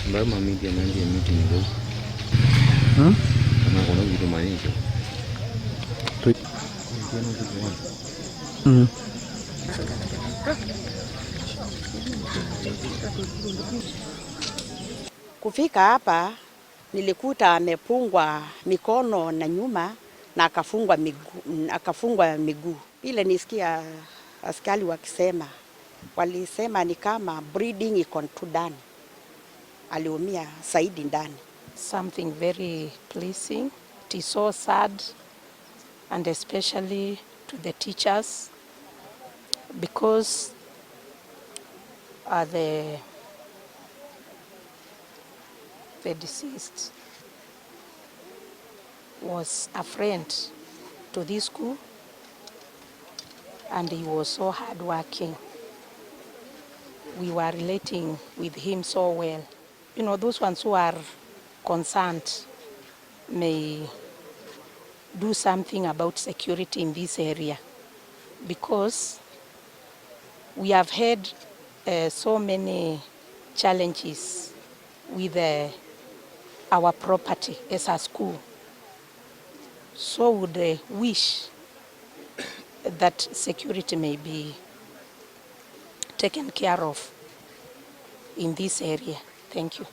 Mbona media ndio meeting ndio. Kama kuna vitu maanisha. Kufika hapa nilikuta amepungwa mikono na nyuma na akafungwa miguu. Ile nisikia askari wakisema, walisema ni kama breathing iko tu ndani. Aliumia zaidi ndani. Something very pleasing. It is so sad, and especially to the teachers, because the deceased was a friend to this school, and he was so hardworking. We were relating with him so well. You know, those ones who are concerned may do something about security in this area, because we have had so many challenges with our property as a school. So would wish that security may be taken care of in this area. Thank you.